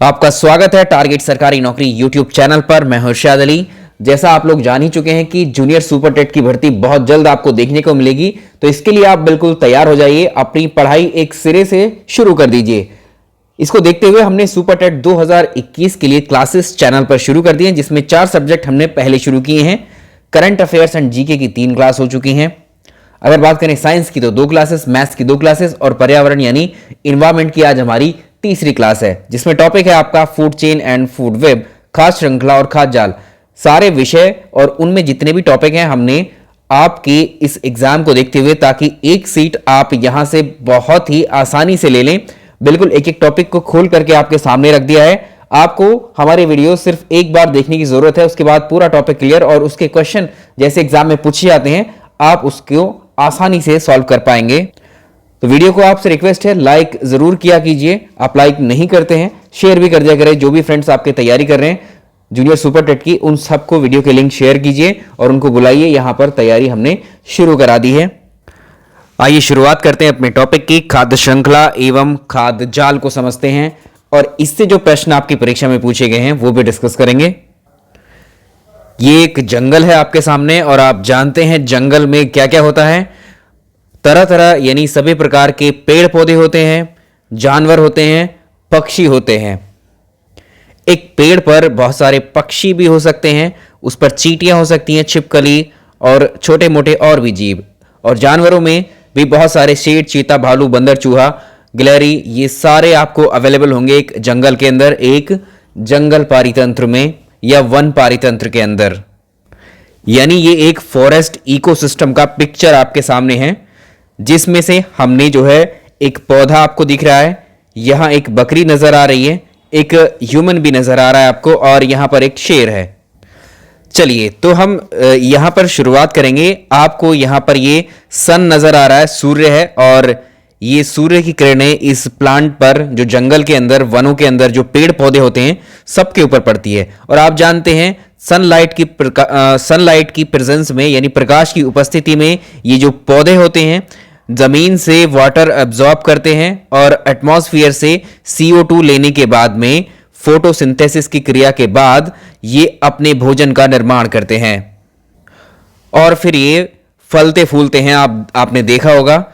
आपका स्वागत है टारगेट सरकारी नौकरी यूट्यूब चैनल पर। मैं हूं इरशाद अली। जैसा आप लोग जान ही चुके हैं कि जूनियर सुपर टेट की भर्ती बहुत जल्द आपको देखने को मिलेगी, तो इसके लिए आप बिल्कुल तैयार हो जाइए। अपनी पढ़ाई एक सिरे से शुरू कर दीजिए। इसको देखते हुए हमने सुपर टेट 2021 के लिए क्लासेस चैनल पर शुरू कर दिए, जिसमें 4 सब्जेक्ट हमने पहले शुरू किए हैं। करंट अफेयर्स एंड जीके की 3 क्लास हो चुकी हैं। अगर बात करें साइंस की तो 2 क्लासेस, मैथ्स की 2 क्लासेस और पर्यावरण यानी इन्वायरमेंट की आज हमारी तीसरी क्लास है, जिसमें टॉपिक है आपका food chain and food web, खाद्य श्रृंखला और खाद्य जाल। सारे विषय और उनमें जितने भी टॉपिक हैं हमने आपके इस एग्जाम को देखते हुए, ताकि एक सीट आप यहां से बहुत ही आसानी से ले लें, बिल्कुल एक एक टॉपिक को खोल करके आपके सामने रख दिया है। आपको हमारे वीडियो सिर्फ एक बार देखने की जरूरत है, उसके बाद पूरा टॉपिक क्लियर और उसके क्वेश्चन जैसे एग्जाम में पूछे जाते हैं आप उसको आसानी से सॉल्व कर पाएंगे। तो वीडियो को आपसे रिक्वेस्ट है लाइक जरूर किया कीजिए। आप लाइक नहीं करते हैं शेयर भी कर दिया करें। जो भी फ्रेंड्स आपके तैयारी कर रहे हैं जूनियर सुपर टेट की, उन सबको वीडियो के लिंक शेयर कीजिए और उनको बुलाइए। यहां पर तैयारी हमने शुरू करा दी है। आइए शुरुआत करते हैं अपने टॉपिक की। खाद्य श्रृंखला एवं खाद्य जाल को समझते हैं और इससे जो प्रश्न आपकी परीक्षा में पूछे गए हैं वो भी डिस्कस करेंगे। ये एक जंगल है आपके सामने और आप जानते हैं जंगल में क्या क्या होता है। तरह तरह यानी सभी प्रकार के पेड़ पौधे होते हैं, जानवर होते हैं, पक्षी होते हैं। एक पेड़ पर बहुत सारे पक्षी भी हो सकते हैं, उस पर चींटियां हो सकती हैं, छिपकली और छोटे मोटे और भी जीव। और जानवरों में भी बहुत सारे शेर, चीता, भालू, बंदर, चूहा, गिलहरी, ये सारे आपको अवेलेबल होंगे एक जंगल के अंदर, एक जंगल पारितंत्र में या वन पारितंत्र के अंदर। यानी ये एक फॉरेस्ट इकोसिस्टम का पिक्चर आपके सामने है, जिसमें से हमने जो है एक पौधा आपको दिख रहा है, यहां एक बकरी नजर आ रही है, एक ह्यूमन भी नजर आ रहा है आपको और यहां पर एक शेर है। चलिए तो हम यहां पर शुरुआत करेंगे। आपको यहां पर ये सन नजर आ रहा है, सूर्य है, और ये सूर्य की किरणें इस प्लांट पर, जो जंगल के अंदर, वनों के अंदर जो पेड़ पौधे होते हैं सबके ऊपर पड़ती है। और आप जानते हैं सनलाइट की प्रेजेंस में यानी प्रकाश की उपस्थिति में ये जो पौधे होते हैं जमीन से वाटर एब्जॉर्ब करते हैं और एटमॉस्फेयर से CO2 लेने के बाद में फोटोसिंथेसिस की क्रिया के बाद ये अपने भोजन का निर्माण करते हैं और फिर ये फलते फूलते हैं। आपने देखा होगा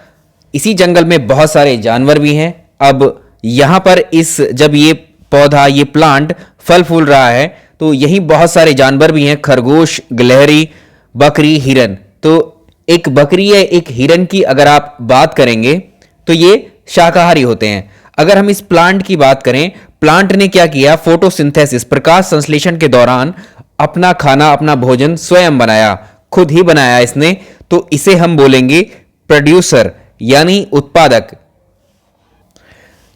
इसी जंगल में बहुत सारे जानवर भी हैं। अब यहां पर जब ये पौधा, ये प्लांट फल फूल रहा है तो यही बहुत सारे जानवर भी हैं, खरगोश, गिलहरी, बकरी, हिरन। तो एक बकरी या एक हिरन की अगर आप बात करेंगे तो ये शाकाहारी होते हैं। अगर हम इस प्लांट की बात करें, प्लांट ने क्या किया, फोटोसिंथेसिस, प्रकाश संश्लेषण के दौरान अपना खाना, अपना भोजन स्वयं बनाया, खुद ही बनाया इसने। तो इसे हम बोलेंगे प्रोड्यूसर यानी उत्पादक।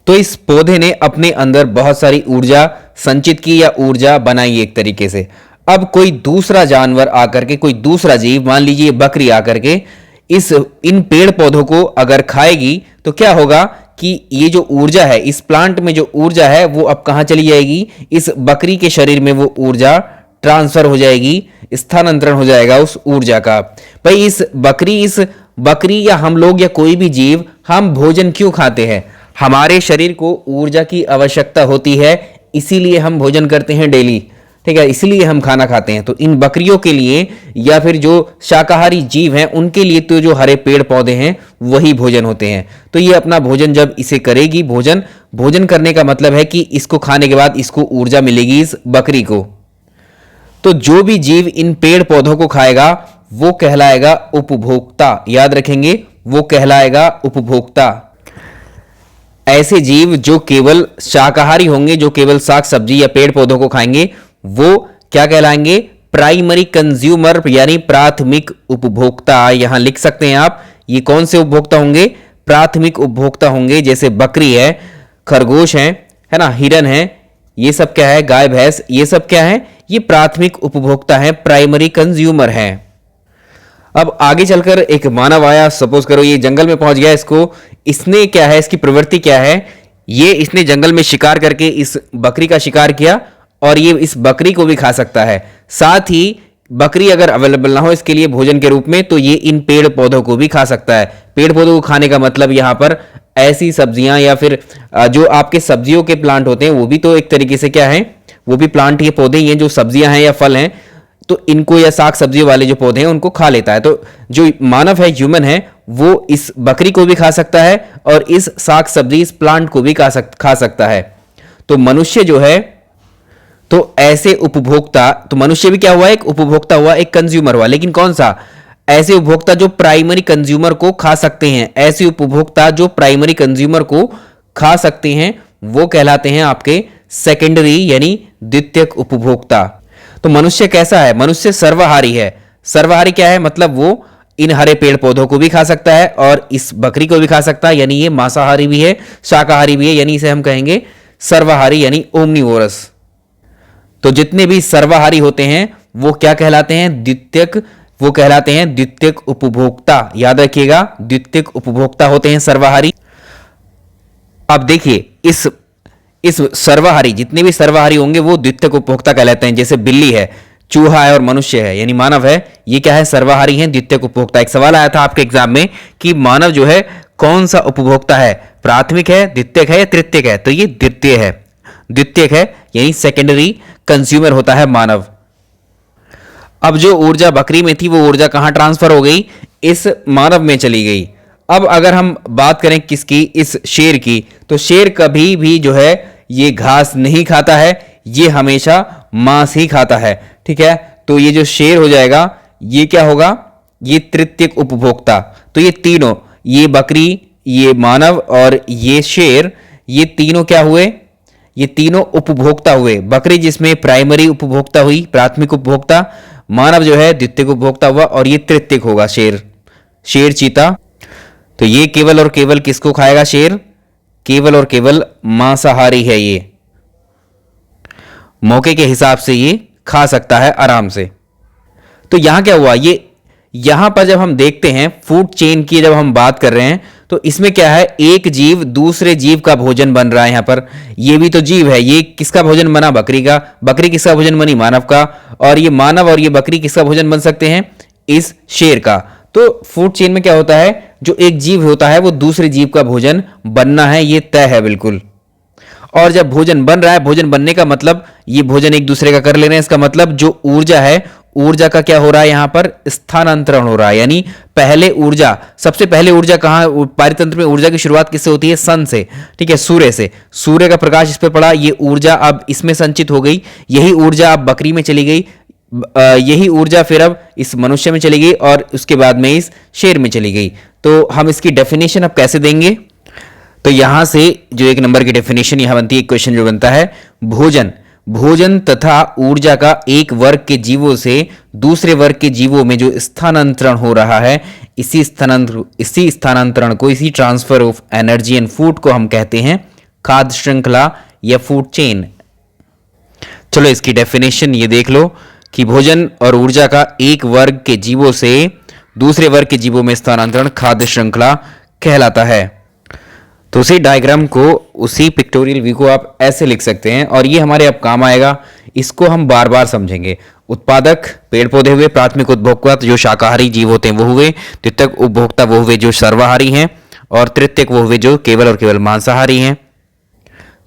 तो इस पौधे ने अपने अंदर बहुत सारी ऊर्जा संचित की या ऊर्जा बनाई एक तरीके से। अब कोई दूसरा जानवर आकर के, कोई दूसरा जीव, मान लीजिए बकरी आकर के इन पेड़ पौधों को अगर खाएगी तो क्या होगा कि ये जो ऊर्जा है, इस प्लांट में जो ऊर्जा है वो अब कहां चली जाएगी, इस बकरी के शरीर में वो ऊर्जा ट्रांसफर हो जाएगी, स्थानांतरण हो जाएगा उस ऊर्जा का। भाई इस बकरी या हम लोग या कोई भी जीव, हम भोजन क्यों खाते हैं? हमारे शरीर को ऊर्जा की आवश्यकता होती है, इसीलिए हम भोजन करते हैं डेली, ठीक है, इसलिए हम खाना खाते हैं। तो इन बकरियों के लिए या फिर जो शाकाहारी जीव हैं उनके लिए तो जो हरे पेड़ पौधे हैं वही भोजन होते हैं। तो ये अपना भोजन जब इसे करेगी, भोजन करने का मतलब है कि इसको खाने के बाद इसको ऊर्जा मिलेगी इस बकरी को। तो जो भी जीव इन पेड़ पौधों को खाएगा वो कहलाएगा उपभोक्ता। याद रखेंगे, वो कहलाएगा उपभोक्ता। ऐसे जीव जो केवल शाकाहारी होंगे, जो केवल साग सब्जी या पेड़ पौधों को खाएंगे, वो क्या कहलाएंगे, प्राइमरी कंज्यूमर यानी प्राथमिक उपभोक्ता। यहां लिख सकते हैं आप, ये कौन से उपभोक्ता होंगे, प्राथमिक उपभोक्ता होंगे। जैसे बकरी है, खरगोश है ना, हिरन है, ये सब क्या है, गाय भैंस, ये सब क्या है, ये प्राथमिक उपभोक्ता है, प्राइमरी कंज्यूमर है। अब आगे चलकर एक मानव आया, सपोज करो ये जंगल में पहुंच गया, इसने क्या है, इसकी प्रवृत्ति क्या है, ये इसने जंगल में शिकार करके इस बकरी का शिकार किया और ये इस बकरी को भी खा सकता है। साथ ही बकरी अगर अवेलेबल ना हो इसके लिए भोजन के रूप में, तो ये इन पेड़ पौधों को भी खा सकता है। पेड़ पौधों को खाने का मतलब यहाँ पर ऐसी सब्जियां या फिर जो आपके सब्जियों के प्लांट होते हैं वो भी तो एक तरीके से क्या है, वो भी प्लांट के पौधे ही हैं, जो सब्जियां हैं या फल हैं, तो इनको या साग सब्जियों वाले जो पौधे हैं उनको खा लेता है। तो जो मानव है, ह्यूमन है, वो इस बकरी को भी खा सकता है और इस साग सब्जी, इस प्लांट को भी खा सकता है। तो मनुष्य जो है, तो ऐसे उपभोक्ता, तो मनुष्य भी क्या हुआ, एक उपभोक्ता हुआ, एक कंज्यूमर हुआ, लेकिन कौन सा, ऐसे उपभोक्ता जो प्राइमरी कंज्यूमर को खा सकते हैं। ऐसे उपभोक्ता जो प्राइमरी कंज्यूमर को खा सकते हैं वो कहलाते हैं आपके सेकेंडरी यानी द्वितीयक उपभोक्ता। तो मनुष्य कैसा है, मनुष्य सर्वाहारी है। सर्वाहारी क्या है, मतलब वो इन हरे पेड़ पौधों को भी खा सकता है और इस बकरी को भी खा सकता है, यानी ये मांसाहारी भी है, शाकाहारी भी है, यानी इसे हम कहेंगे सर्वाहारी यानी ओमनिवोरस। तो जितने भी सर्वाहारी होते हैं वो क्या कहलाते हैं, द्वितीयक, वो कहलाते हैं द्वितीयक उपभोक्ता। याद रखिएगा, द्वितीयक उपभोक्ता होते हैं सर्वाहारी। अब देखिए इस सर्वाहारी, जितने भी सर्वाहारी होंगे वो द्वितीयक उपभोक्ता कहलाते हैं। जैसे बिल्ली है, चूहा है और मनुष्य है यानी मानव है, ये क्या है, सर्वाहारी हैं, द्वितीयक उपभोक्ता। एक सवाल आया था आपके एग्जाम में कि मानव जो है कौन सा उपभोक्ता है, प्राथमिक है, द्वितीयक है या तृतीयक है, तो ये द्वितीय है, द्वितीयक है, यानी सेकेंडरी कंज्यूमर होता है मानव। अब जो ऊर्जा बकरी में थी वो ऊर्जा कहां ट्रांसफर हो गई, इस मानव में चली गई। अब अगर हम बात करें किसकी, इस शेर की, तो शेर कभी भी जो है ये घास नहीं खाता है, ये हमेशा मांस ही खाता है। ठीक है, तो ये जो शेर हो जाएगा ये क्या होगा, ये तृतीयक उपभोक्ता। तो ये तीनों, ये बकरी, ये मानव और ये शेर, ये तीनों क्या हुए, ये तीनों उपभोक्ता हुए। बकरी जिसमें प्राइमरी उपभोक्ता हुई, प्राथमिक उपभोक्ता, मानव जो है द्वितीयक उपभोक्ता हुआ और ये तृतीयक होगा शेर, शेर चीता। तो ये केवल और केवल किसको खाएगा, शेर केवल और केवल मांसाहारी है, ये मौके के हिसाब से ये खा सकता है आराम से। तो यहां क्या हुआ, ये यहां पर जब हम देखते हैं फूड चेन की जब हम बात कर रहे हैं, तो इसमें क्या है, एक जीव दूसरे जीव का भोजन बन रहा है। यहां पर ये भी तो जीव है, ये किसका भोजन बना, बकरी का, बकरी किसका भोजन बनी, मानव का, और ये मानव और ये बकरी किसका भोजन बन सकते हैं, इस शेर का। तो फूड चेन में क्या होता है, जो एक जीव होता है वो दूसरे जीव का भोजन बनना है, ये तय है बिल्कुल। और जब भोजन बन रहा है, भोजन बनने का मतलब ये भोजन एक दूसरे का कर ले रहे हैं, इसका मतलब जो ऊर्जा है, ऊर्जा का क्या हो रहा है, यहां पर स्थानांतरण हो रहा है। यानी पहले ऊर्जा, सबसे पहले ऊर्जा कहां, पारितंत्र में ऊर्जा की शुरुआत किससे होती है, सन से, ठीक है, सूर्य से। सूर्य का प्रकाश इस पर पड़ा, ये ऊर्जा अब इसमें संचित हो गई, यही ऊर्जा अब बकरी में चली गई, यही ऊर्जा फिर अब इस मनुष्य में चली गई और उसके बाद में इस शेर में चली गई। तो हम इसकी डेफिनेशन अब कैसे देंगे, तो यहां से जो एक नंबर की डेफिनेशन यहां बनती है, क्वेश्चन जो बनता है, भोजन, भोजन तथा ऊर्जा का एक वर्ग के जीवों से दूसरे वर्ग के जीवों में जो स्थानांतरण हो रहा है, इसी स्थानांतरण को, इसी transfer of energy and food को हम कहते हैं खाद्य श्रृंखला या फूड चेन। चलो इसकी डेफिनेशन ये देख लो कि भोजन और ऊर्जा का एक वर्ग के जीवों से दूसरे वर्ग के जीवों में स्थानांतरण खाद्य श्रृंखला कहलाता है। तो उसी डायग्राम को, उसी पिक्टोरियल व्यू को आप ऐसे लिख सकते हैं और ये हमारे अब काम आएगा, इसको हम बार बार समझेंगे। उत्पादक पेड़ पौधे हुए, प्राथमिक उपभोक्ता जो शाकाहारी जीव होते हैं वो हुए, द्वितीयक उपभोक्ता वो हुए जो सर्वाहारी हैं, और तृतीयक वो हुए जो केवल और केवल मांसाहारी हैं।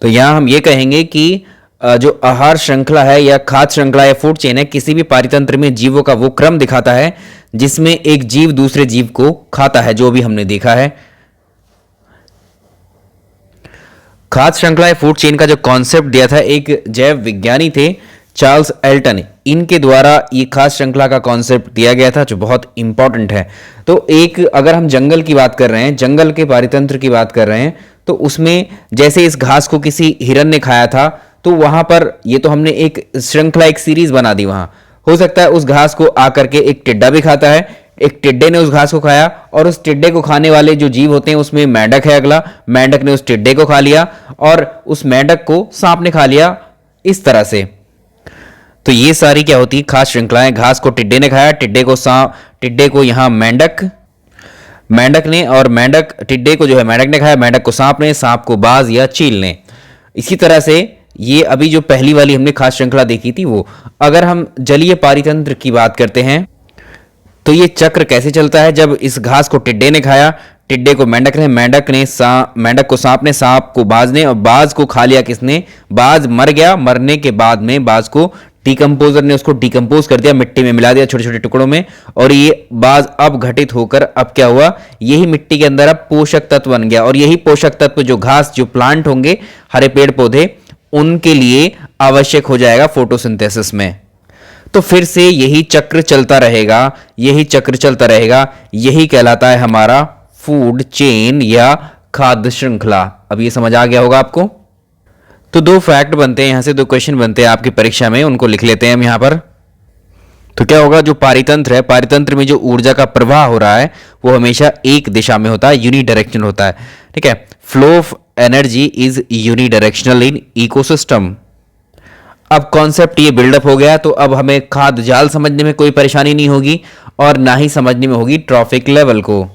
तो यहाँ हम ये कहेंगे कि जो आहार श्रृंखला है या खाद्य श्रृंखला या फूड चेन है, किसी भी पारितंत्र में जीवों का वो क्रम दिखाता है जिसमें एक जीव दूसरे जीव को खाता है, जो भी हमने देखा है। खाद्य श्रृंखला या फूड चेन का जो कॉन्सेप्ट दिया था एक जैव विज्ञानी थे चार्ल्स एल्टन, इनके द्वारा ये खाद्य श्रृंखला का कॉन्सेप्ट दिया गया था, जो बहुत इंपॉर्टेंट है। तो एक, अगर हम जंगल की बात कर रहे हैं, जंगल के पारितंत्र की बात कर रहे हैं, तो उसमें जैसे इस घास को किसी हिरन ने खाया था, तो वहां पर ये तो हमने एक श्रृंखला, एक सीरीज बना दी। वहां हो सकता है उस घास को आकर के एक टिड्डा भी खाता है, एक टिड्डे ने उस घास को खाया, और उस टिड्डे को खाने वाले जो जीव होते हैं उसमें मेंढक है अगला, मेंढक ने उस टिड्डे को खा लिया और उस मेंढक को सांप ने खा लिया, इस तरह से। तो ये सारी क्या होती है, खास श्रृंखलाएं। घास को टिड्डे ने खाया, टिड्डे को सांप, टिड्डे को यहां मेंढक ने, और मेंढक, टिड्डे को जो है मेंढक ने खाया, मेंढक को सांप ने, सांप को बाज या चील ने। इसी तरह से ये अभी जो पहली वाली हमने खाद्य श्रृंखला देखी थी वो। अगर हम जलीय पारितंत्र की बात करते हैं तो ये चक्र कैसे चलता है। जब इस घास को टिड्डे ने खाया, टिड्डे को मेंढक ने, मेंढक को सांप ने, सांप को बाज ने, और बाज को खा लिया किसने, बाज मर गया। मरने के बाद में बाज को डिकम्पोजर ने उसको डिकम्पोज कर दिया, मिट्टी में मिला दिया छोटे छोटे टुकड़ों में, और ये बाज अब घटित होकर अब क्या हुआ, यही मिट्टी के अंदर अब पोषक तत्व बन गया। और यही पोषक तत्व जो घास, जो प्लांट होंगे, हरे पेड़ पौधे, उनके लिए आवश्यक हो जाएगा फोटोसिंथेसिस में। तो फिर से यही चक्र चलता रहेगा, यही चक्र चलता रहेगा। यही कहलाता है हमारा फूड चेन या खाद्य श्रृंखला। अब ये समझ आ गया होगा आपको। तो दो फैक्ट बनते हैं यहां से, दो क्वेश्चन बनते हैं आपकी परीक्षा में, उनको लिख लेते हैं हम यहां पर। तो क्या होगा, जो पारितंत्र है, पारितंत्र में जो ऊर्जा का प्रवाह हो रहा है वो हमेशा एक दिशा में होता है, यूनिडायरेक्शनल होता है। ठीक है, flow of energy is unidirectional in ecosystem. अब कॉन्सेप्ट ये बिल्डअप हो गया, तो अब हमें खाद्य जाल समझने में कोई परेशानी नहीं होगी और ना ही समझने में होगी ट्रॉफिक लेवल को।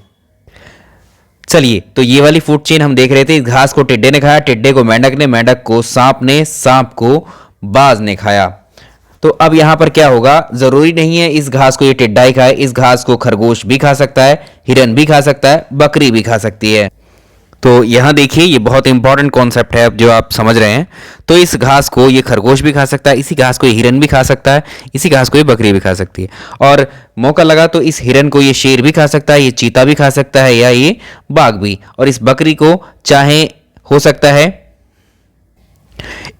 चलिए, तो ये वाली फूड चेन हम देख रहे थे। इस घास को टिड्डे ने खाया, टिड्डे को मेंढक ने, मेंढक को सांप ने, सांप को बाज ने खाया। तो अब यहां पर क्या होगा, जरूरी नहीं है इस घास को ये टिड्डा ही खाए, इस घास को खरगोश भी खा सकता है, हिरन भी खा सकता है, बकरी भी खा सकती है। तो यहां देखिए, ये बहुत इंपॉर्टेंट कॉन्सेप्ट है जो आप समझ रहे हैं। तो इस घास को ये खरगोश भी खा सकता है, इसी घास को ये हिरन भी खा सकता है, इसी घास को ये बकरी भी खा सकती है, और मौका लगा तो इस हिरन को ये शेर भी खा सकता है, ये चीता भी खा सकता है, या ये बाघ भी। और इस बकरी को चाहे हो सकता है,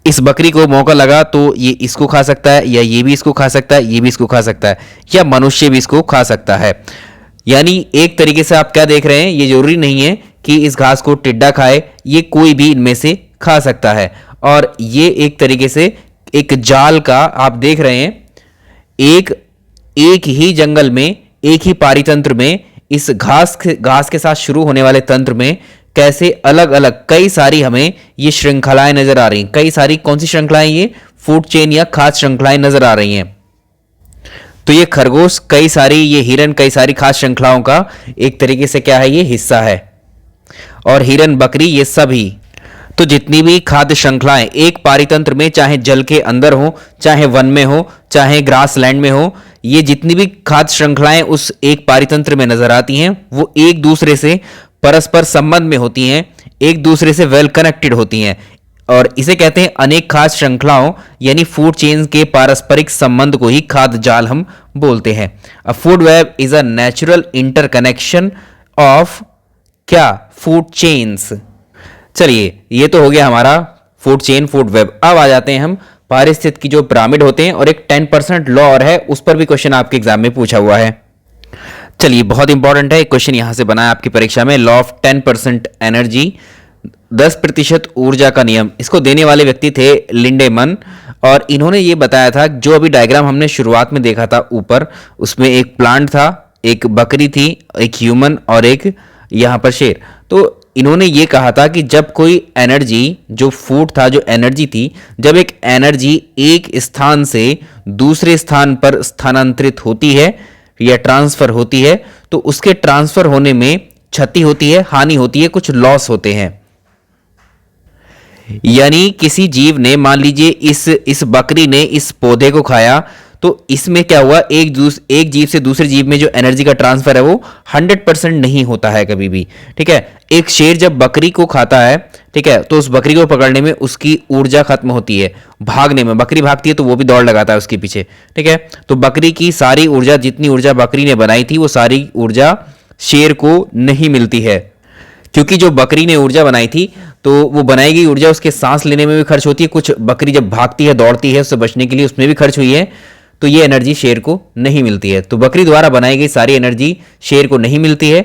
इस बकरी को मौका लगा तो ये इसको खा सकता है, या ये भी इसको खा सकता है, ये भी इसको खा सकता है, या मनुष्य भी इसको खा सकता है। यानी एक तरीके से आप क्या देख रहे हैं, ये जरूरी नहीं है कि इस घास को टिड्डा खाए, ये कोई भी इनमें से खा सकता है। और ये एक तरीके से एक जाल का आप देख रहे हैं, एक ही जंगल में, एक ही पारितंत्र में, इस घास के साथ शुरू होने वाले तंत्र में कैसे अलग अलग कई सारी हमें ये श्रृंखलाएं नजर आ रही हैं। कई सारी कौन सी श्रृंखलाएं, ये फूड चेन या खाद्य श्रृंखलाएं नजर आ रही हैं। तो ये खरगोश कई सारी, ये हिरन कई सारी खाद्य श्रृंखलाओं का एक तरीके से क्या है, ये हिस्सा है। और हिरन, बकरी, ये सभी, तो जितनी भी खाद्य श्रृंखलाएं एक पारितंत्र में, चाहे जल के अंदर हो, चाहे वन में हो, चाहे ग्रास लैंड में हो, ये जितनी भी खाद्य श्रृंखलाएं उस एक पारितंत्र में नजर आती हैं, वो एक दूसरे से परस्पर संबंध में होती हैं, एक दूसरे से वेल कनेक्टेड होती हैं। और इसे कहते हैं अनेक खाद्य श्रृंखलाओं यानी फूड चेन के पारस्परिक संबंध को ही खाद्य जाल हम बोलते हैं। अ food web is a natural interconnection of क्या, फूड चेन्स। चलिए, ये तो हो गया हमारा फूड चेन, फूड वेब। अब आ जाते हैं हम पारिस्थितिकी की जो पिरामिड होते हैं, और एक 10% लॉ और है, उस पर भी क्वेश्चन आपके एग्जाम में पूछा हुआ है। चलिए, बहुत इंपॉर्टेंट है, एक क्वेश्चन यहां से बना है आपकी परीक्षा में। लॉ ऑफ 10% एनर्जी, 10% ऊर्जा का नियम। इसको देने वाले व्यक्ति थे लिंडेमन, और इन्होंने ये बताया था, जो अभी डायग्राम हमने शुरुआत में देखा था ऊपर, उसमें एक प्लांट था, एक बकरी थी, एक ह्यूमन और एक यहां पर शेर। तो इन्होंने ये कहा था कि जब कोई एनर्जी, जो फूड था, जो एनर्जी थी, जब एक एनर्जी एक स्थान से दूसरे स्थान पर स्थानांतरित होती है या ट्रांसफर होती है, तो उसके ट्रांसफर होने में क्षति होती है, हानि होती है, कुछ लॉस होते हैं। यानी किसी जीव ने, मान लीजिए इस बकरी ने इस पौधे को खाया, तो इसमें क्या हुआ, एक जीव से दूसरे जीव में जो एनर्जी का ट्रांसफर है वो 100% नहीं होता है कभी भी। ठीक है, एक शेर जब बकरी को खाता है, ठीक है, तो उस बकरी को पकड़ने में उसकी ऊर्जा खत्म होती है, भागने में बकरी भागती है तो वो भी दौड़ लगाता है उसके पीछे। ठीक है, तो बकरी की सारी ऊर्जा, जितनी ऊर्जा बकरी ने बनाई थी, वो सारी ऊर्जा शेर को नहीं मिलती है, क्योंकि जो बकरी ने ऊर्जा बनाई थी, तो वो बनाई गई ऊर्जा उसके सांस लेने में भी खर्च होती है, कुछ बकरी जब भागती है, दौड़ती है, उससे बचने के लिए उसमें भी खर्च हुई है, तो ये एनर्जी शेर को नहीं मिलती है। तो बकरी द्वारा बनाई गई सारी एनर्जी शेर को नहीं मिलती है।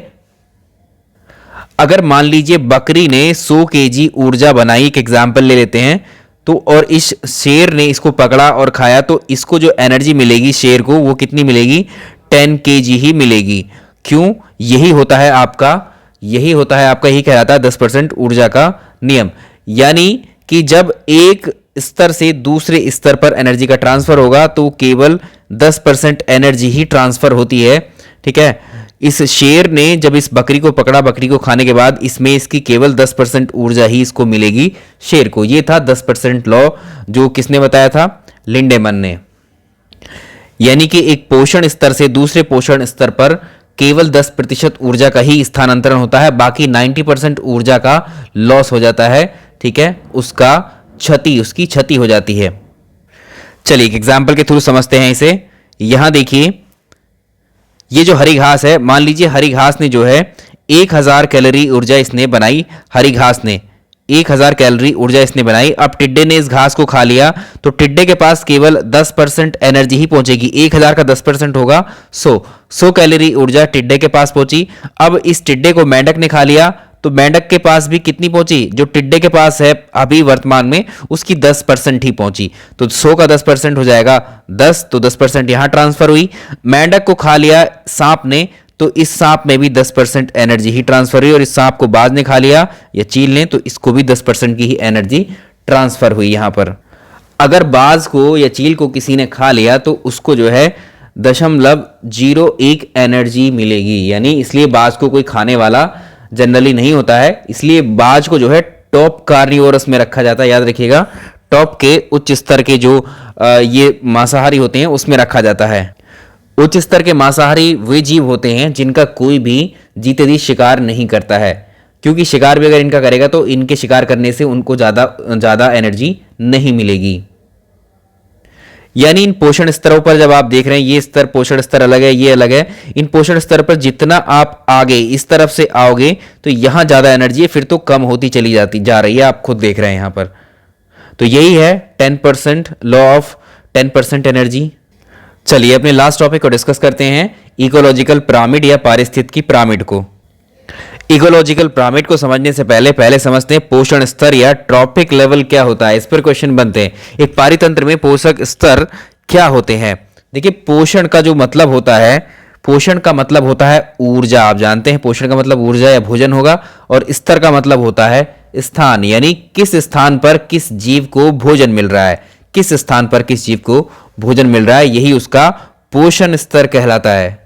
अगर मान लीजिए बकरी ने 100 केजी ऊर्जा बनाई, एक एग्जाम्पल ले लेते हैं, तो और इस शेर ने इसको पकड़ा और खाया, तो इसको जो एनर्जी मिलेगी शेर को, वो कितनी मिलेगी, 10 केजी ही मिलेगी। क्यों, यही होता है आपका, यही कहलाता है 10% ऊर्जा का नियम। यानी कि जब एक स्तर से दूसरे स्तर पर एनर्जी का ट्रांसफर होगा, तो केवल 10% एनर्जी ही ट्रांसफर होती है। ठीक है, इस शेर ने जब इस बकरी को पकड़ा, बकरी को खाने के बाद इसमें इसकी केवल 10% ऊर्जा ही इसको मिलेगी शेर को। ये था 10% लॉ, जो किसने बताया था? लिंडेमन ने। यानी कि एक पोषण स्तर से दूसरे पोषण स्तर पर केवल 10% ऊर्जा का ही स्थानांतरण होता है, बाकी 90% ऊर्जा का लॉस हो जाता है। ठीक है, उसकी क्षति हो जाती है। चलिए एक एग्जाम्पल के थ्रू समझते हैं इसे। यहां देखिए, ये जो हरी घास है, मान लीजिए हरी घास ने जो है 1000 कैलोरी ऊर्जा इसने बनाई, हरी घास ने 1000 कैलोरी ऊर्जा इसने बनाई। अब टिड्डे ने इस घास को खा लिया तो टिड्डे के पास केवल 10% एनर्जी ही पहुंचेगी। 1000 का 10% होगा 100 कैलोरी ऊर्जा टिड्डे के पास पहुंची। अब इस टिड्डे को मेंढक ने खा लिया तो मेंढक के पास भी कितनी पहुंची? जो टिड्डे के पास है अभी वर्तमान में, उसकी 10% ही पहुंची। तो 100 का 10% हो जाएगा 10, तो 10% यहां ट्रांसफर हुई। मेंढक को खा लिया सांप ने तो इस सांप में भी 10% एनर्जी ही ट्रांसफर हुई, और इस सांप को बाज ने खा लिया या चील ने तो इसको भी 10% की ही एनर्जी ट्रांसफर हुई। यहां पर अगर बाज को या चील को किसी ने खा लिया तो उसको जो है 0.01 एनर्जी मिलेगी। यानी इसलिए बाज को कोई खाने वाला जनरली नहीं होता है, इसलिए बाज को जो है टॉप कार्निवोरस में रखा जाता है। याद रखिएगा, टॉप के उच्च स्तर के जो ये मांसाहारी होते हैं उसमें रखा जाता है। उच्च स्तर के मांसाहारी वे जीव होते हैं जिनका कोई भी जीते जी शिकार नहीं करता है, क्योंकि शिकार भी अगर इनका करेगा तो इनके शिकार करने से उनको ज़्यादा एनर्जी नहीं मिलेगी। यानी इन पोषण स्तरों पर जब आप देख रहे हैं, ये स्तर पोषण स्तर अलग है, ये अलग है, इन पोषण स्तर पर जितना आप आगे इस तरफ से आओगे तो यहां ज्यादा एनर्जी है, फिर तो कम होती चली जा रही है, आप खुद देख रहे हैं यहां पर। तो यही है 10% लॉ ऑफ 10% एनर्जी। चलिए अपने लास्ट टॉपिक को डिस्कस करते हैं, इकोलॉजिकल पिरामिड या पारिस्थितिकी पिरामिड को। इकोलॉजिकल पिरामिड को समझने से पहले समझते हैं पोषण स्तर या ट्रॉपिक लेवल क्या होता है। इस पर क्वेश्चन बनते हैं, एक पारितंत्र में पोषक स्तर क्या होते हैं। देखिए, पोषण का जो मतलब होता है, पोषण का मतलब होता है ऊर्जा। आप जानते हैं पोषण का मतलब ऊर्जा या भोजन होगा, और स्तर का मतलब होता है स्थान, यानी किस स्थान पर किस जीव को भोजन मिल रहा है, किस स्थान पर किस जीव को भोजन मिल रहा है, यही उसका पोषण स्तर कहलाता है।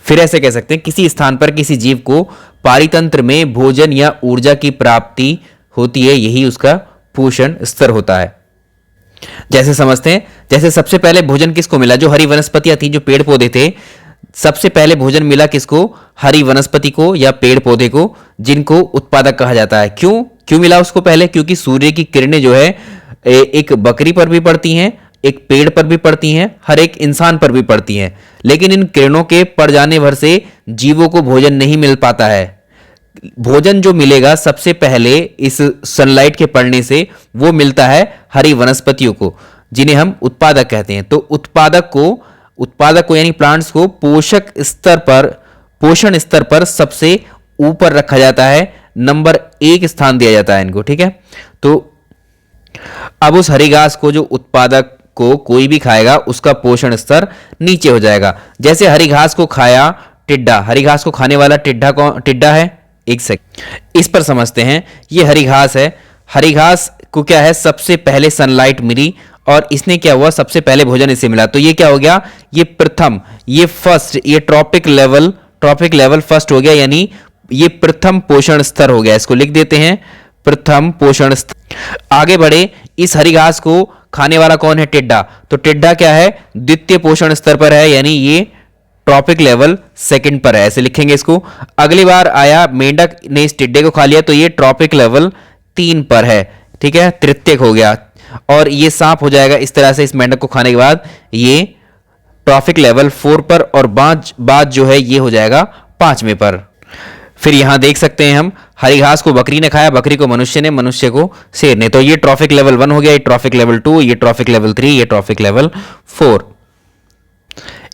फिर ऐसे कह सकते हैं, किसी स्थान पर किसी जीव को पारितंत्र में भोजन या ऊर्जा की प्राप्ति होती है, यही उसका पोषण स्तर होता है। जैसे समझते हैं, जैसे सबसे पहले भोजन किसको मिला? जो हरी वनस्पतियां थी, जो पेड़ पौधे थे, सबसे पहले भोजन मिला किसको? हरी वनस्पति को या पेड़ पौधे को, जिनको उत्पादक कहा जाता है। क्यों मिला उसको पहले? क्योंकि सूर्य की किरणें जो है एक बकरी पर भी पड़ती हैं, एक पेड़ पर भी पड़ती हैं, हर एक इंसान पर भी पड़ती हैं, लेकिन इन किरणों के पड़ जाने भर से जीवों को भोजन नहीं मिल पाता है। भोजन जो मिलेगा सबसे पहले इस सनलाइट के पड़ने से, वो मिलता है हरी वनस्पतियों को, जिन्हें हम उत्पादक कहते हैं। तो उत्पादक को यानी प्लांट्स को पोषण स्तर पर सबसे ऊपर रखा जाता है, नंबर 1 स्थान दिया जाता है इनको। ठीक है, तो अब उस हरी घास को जो उत्पादक को कोई भी खाएगा, उसका पोषण स्तर नीचे हो जाएगा। जैसे हरी घास को खाया टिड्डा, हरी घास को खाने वाला टिड्डा है। एक सेकंड, इस पर समझते हैं। ये हरी घास है, हरी घास को क्या है, सबसे पहले सनलाइट मिली और इसने क्या हुआ, सबसे पहले भोजन इसे मिला, तो ये क्या हो गया, ये प्रथम, ये फर्स्ट, ये ट्रॉपिक लेवल फर्स्ट हो गया, यानी ये प्रथम पोषण स्तर हो गया। इसको लिख देते हैं प्रथम पोषण स्तर। आगे बढ़े, इस हरी घास को खाने वाला कौन है? टिड्डा। तो टिड्डा क्या है, द्वितीय पोषण स्तर पर है, यानी ये ट्रॉपिक लेवल सेकंड पर है, ऐसे लिखेंगे इसको। अगली बार आया, मेंढक ने इस टिड्डे को खा लिया, तो ये ट्रॉपिक लेवल 3 पर है। ठीक है, तृतीयक हो गया, और ये सांप हो जाएगा इस तरह से। इस मेंढक को खाने के बाद ये ट्रॉपिक लेवल 4 पर, और बाज जो है ये हो जाएगा 5वें पर। फिर यहां देख सकते हैं हम, हरी घास को बकरी ने खाया, बकरी को मनुष्य ने, मनुष्य को शेर ने, तो ये ट्रॉपिक लेवल 1 हो गया, ये ट्रॉपिक लेवल 2, ये ट्रॉपिक लेवल 3, ये ट्रॉपिक लेवल 4।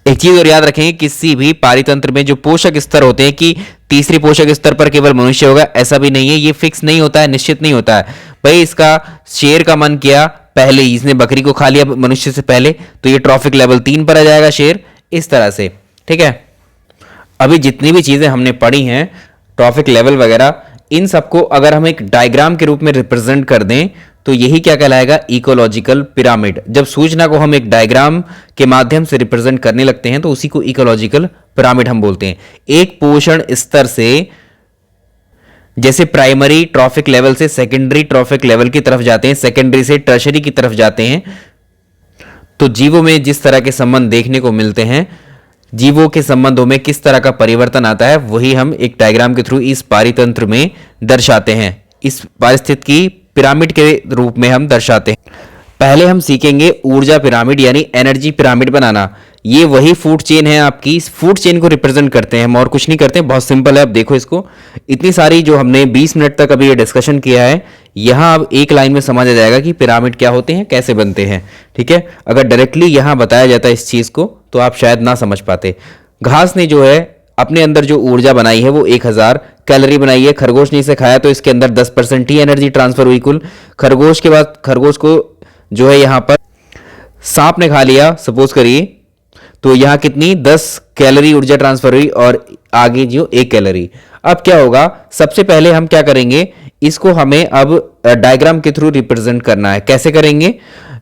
एक चीज और याद रखेंगे, किसी भी पारितंत्र में जो पोषक स्तर होते हैं कि तीसरी पोषक स्तर पर केवल मनुष्य होगा, ऐसा भी नहीं है, ये फिक्स नहीं होता है, निश्चित नहीं होता है। भाई इसका शेर का मन किया, पहले इसने बकरी को खा लिया मनुष्य से पहले, तो ये ट्रॉपिक लेवल 3 पर आ जाएगा शेर, इस तरह से। ठीक है, अभी जितनी भी चीजें हमने पढ़ी हैं, ट्रॉपिक लेवल वगैरह, इन सबको अगर हम एक डायग्राम के रूप में रिप्रेजेंट कर दें तो यही क्या कहलाएगा, इकोलॉजिकल पिरामिड। जब सूचना को हम एक डायग्राम के माध्यम से रिप्रेजेंट करने लगते हैं तो उसी को इकोलॉजिकल पिरामिड हम बोलते हैं। एक पोषण स्तर से, जैसे प्राइमरी ट्रॉफिक लेवल से सेकेंडरी ट्रॉफिक लेवल की तरफ जाते हैं, सेकेंडरी से टर्शरी की तरफ जाते हैं, तो जीवों में जिस तरह के संबंध देखने को मिलते हैं, जीवों के संबंधों में किस तरह का परिवर्तन आता है, वही हम एक डायग्राम के थ्रू इस पारितंत्र में दर्शाते हैं। इस पारिस्थितिकी पिरामिड के रूप में हम दर्शाते हैं। पहले हम सीखेंगे ऊर्जा पिरामिड यानी एनर्जी पिरामिड बनाना। ये वही फूड चेन है आपकी, इस फूड चेन को रिप्रेजेंट करते हैं हम, और कुछ नहीं करते हैं, बहुत सिंपल है। अब देखो इसको, इतनी सारी जो हमने 20 मिनट तक अभी ये डिस्कशन किया है, यहाँ अब एक लाइन में समझ आ जाएगा कि पिरामिड क्या होते हैं, कैसे बनते हैं। ठीक है, अगर डायरेक्टली यहाँ बताया जाता है इस चीज़ को तो आप शायद ना समझ पाते। घास ने जो है अपने अंदर जो ऊर्जा बनाई है वो 1000 कैलोरी बनाई है। खरगोश ने इसे खाया तो इसके अंदर 10% ही एनर्जी ट्रांसफर हुई कुल। खरगोश के बाद खरगोश को जो है यहाँ पर सांप ने खा लिया सपोज करिए, तो यहाँ कितनी 10 कैलोरी ऊर्जा ट्रांसफर हुई और आगे जो 1 कैलोरी। अब क्या होगा, सबसे पहले हम क्या करेंगे, इसको हमें अब डायग्राम के थ्रू रिप्रेजेंट करना है। कैसे करेंगे,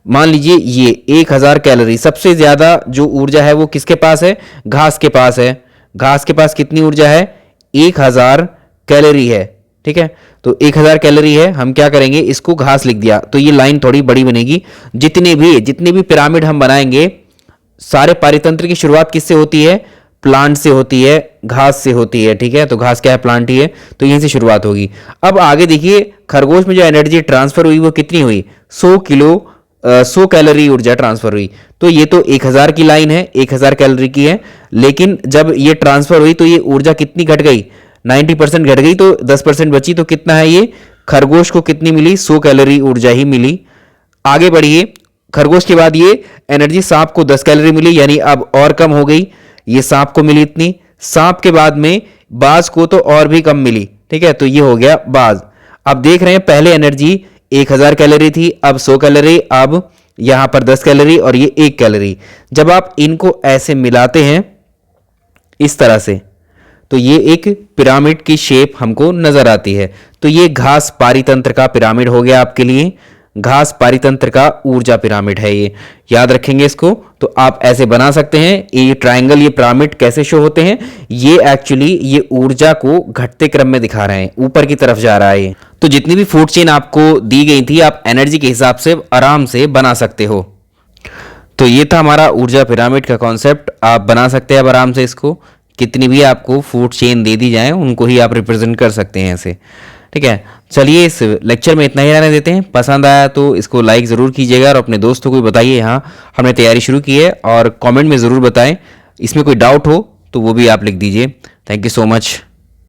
मान लीजिए ये 1000 कैलोरी, सबसे ज्यादा जो ऊर्जा है वो किसके पास है, घास के पास है। घास के पास कितनी ऊर्जा है, 1000 कैलोरी है। ठीक है, तो 1000 कैलोरी है, हम क्या करेंगे, इसको घास लिख दिया तो ये लाइन थोड़ी बड़ी बनेगी। जितने भी पिरामिड हम बनाएंगे, सारे पारितंत्र की शुरुआत किससे होती है, प्लांट से होती है, घास से होती है। ठीक है, तो घास क्या है, प्लांट ही है, तो यहीं से शुरुआत होगी। अब आगे देखिए, खरगोश में जो एनर्जी ट्रांसफर हुई वो कितनी हुई, 100 कैलोरी ऊर्जा ट्रांसफर हुई। तो ये तो 1000 की लाइन है, 1000 कैलोरी की है, लेकिन जब ये ट्रांसफर हुई तो ये ऊर्जा कितनी घट गई, 90% घट गई, तो 10% बची। तो कितना है ये, खरगोश को कितनी मिली, 100 कैलोरी ऊर्जा ही मिली। आगे बढ़िए, खरगोश के बाद ये एनर्जी सांप को 10 कैलोरी मिली, यानी अब और कम हो गई, ये सांप को मिली इतनी। सांप के बाद में बाज को तो और भी कम मिली। ठीक है, तो ये हो गया बाज। अब देख रहे हैं, पहले एनर्जी 1000 कैलोरी थी, अब 100 कैलोरी, अब यहां पर 10 कैलोरी और ये 1 कैलोरी। जब आप इनको ऐसे मिलाते हैं इस तरह से, तो ये एक पिरामिड की शेप हमको नजर आती है। तो ये घास पारितंत्र का पिरामिड हो गया आपके लिए, घास पारितंत्र का ऊर्जा पिरामिड है ये, याद रखेंगे इसको। तो आप ऐसे बना सकते हैं। ये ट्रायंगल, ये पिरामिड कैसे शो होते हैं, ये एक्चुअली ये ऊर्जा को घटते क्रम में दिखा रहे हैं, ऊपर की तरफ जा रहा है ये। तो जितनी भी फूड चेन आपको दी गई थी, आप एनर्जी के हिसाब से आराम से बना सकते हो। तो ये था हमारा ऊर्जा पिरामिड का कॉन्सेप्ट, आप बना सकते हैं अब आराम से इसको। कितनी भी आपको फूड चेन दे दी जाए, उनको ही आप रिप्रेजेंट कर सकते हैं ऐसे। ठीक है, चलिए इस लेक्चर में इतना ही रहने देते हैं। पसंद आया तो इसको लाइक ज़रूर कीजिएगा और अपने दोस्तों को भी बताइए यहाँ हमने तैयारी शुरू की है, और कमेंट में ज़रूर बताएं। इसमें कोई डाउट हो तो वो भी आप लिख दीजिए। Thank you so much.